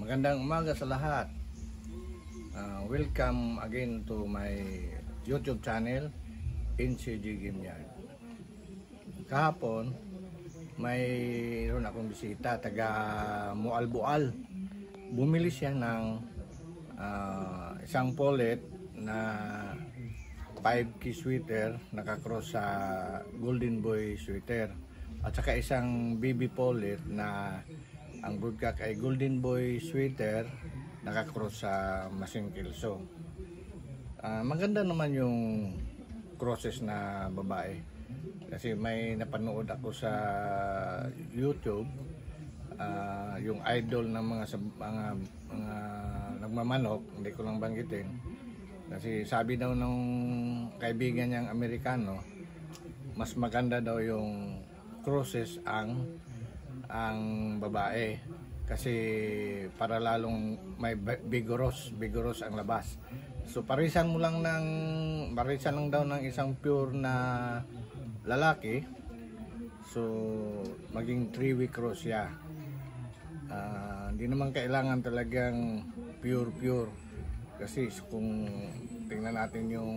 Magandang umaga sa lahat. Welcome again to my YouTube channel, NCG Game Yard. Kahapon, mayroon akong bisita, taga Mualbual. Bumili siya ng isang polet na 5K sweater, nakakross sa Golden Boy sweater. At saka isang BB polet na ang broodcock ay Golden Boy sweater, nakakross sa Masing Kelso. Maganda naman yung crosses na babae. Kasi may napanood ako sa YouTube, yung idol ng mga nagmamanok, hindi ko lang banggitin. Kasi sabi daw ng kaibigan niyang Amerikano, mas maganda daw yung crosses ang babae kasi para lalong may vigorous ang labas. So parisan lang daw ng isang pure na lalaki. So maging 3-week cross siya. Hindi naman kailangan talagang pure kasi kung tingnan natin yung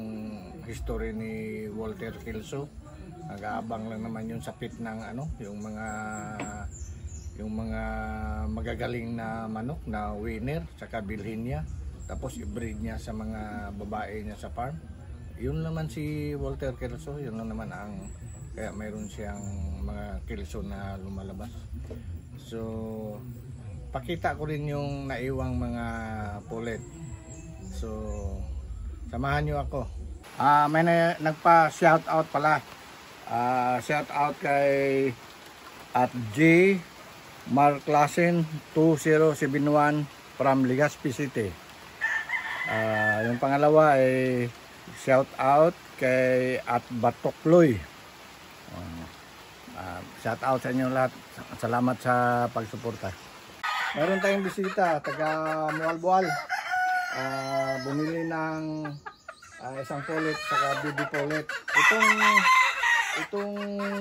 history ni Walter Kelso, nag-aabang lang naman yung sapit ng yung mga magagaling na manok na winner, saka bilhin niya, tapos i-breed niya sa mga babae niya sa farm. Yun naman si Walter Kelso, yun lang naman kaya mayroon siyang mga Kelso na lumalabas. So pakita ko rin yung naiwang mga polet. So samahan nyo ako. May nagpa-shout out pala. Shout out kay at J Mark Lassen 2071 from Legazpi City. Yung pangalawa ay shout out kay at Batokloy. Shout out sa inyo lahat. Salamat sa pagsuporta. Meron tayong bisita taga Mualbual. Bumili ng isang polet saka BB polet. Itong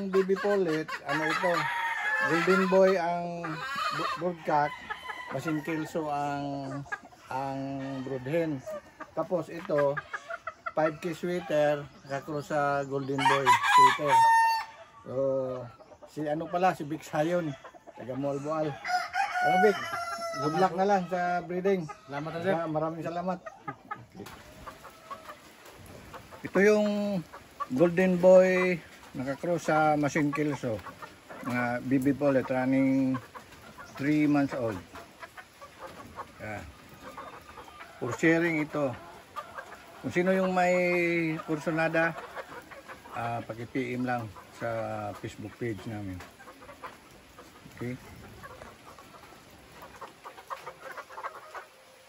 BB polet, ito, Golden Boy ang broodcock, Masing Kelso ang broodhen. Tapos ito 5K sweater, kakross sa Golden Boy sweater. So si Big Sayon, taga Mualbual. Big, good luck na lang sa breeding. Salamat na sir. Maraming salamat. Ito yung Golden Boy nakakross sa Masing Kelso, mga BB polet, running 3 months old. For sharing ito, kung sino yung may kursunada, paki-PM lang sa Facebook page namin. Okay,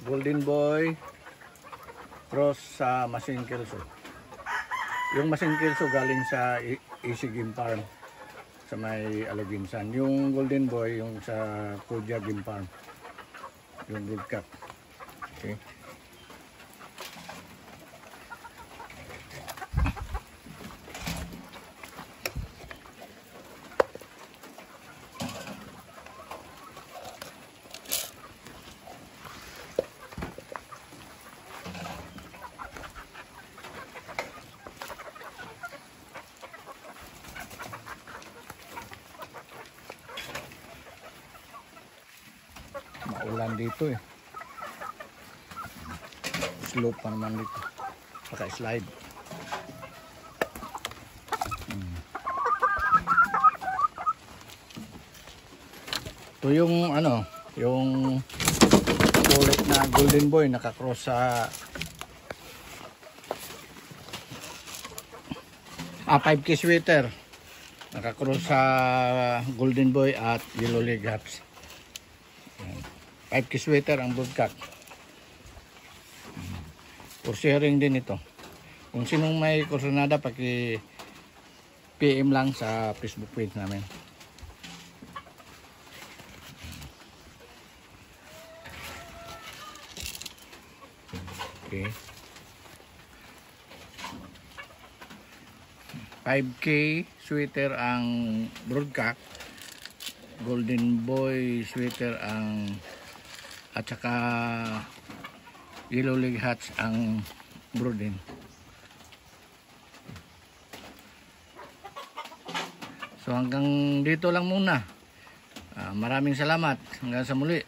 Golden Boy cross sa Masing Kelso. Yung Masing Kelso galing sa Easy Game Farm sa may Alaginsan. Yung Golden Boy yung sa Kodja Game Farm, yung broodcock. Okay, maulan dito slope pa naman dito, saka slide. Ito yung yung polet na Golden Boy nakakross sa 5K sweater, nakakross sa Golden Boy at Yellow Leg Haps. 5K sweater ang broodcock. For sharing din ito. Kung sinong may kursunada, paki-PM lang sa Facebook page namin. Okay. 5K sweater ang broodcock, Golden Boy sweater ang at saka yellow leg hats ang brooding. So hanggang dito lang muna. Maraming salamat. Hanggang sa muli.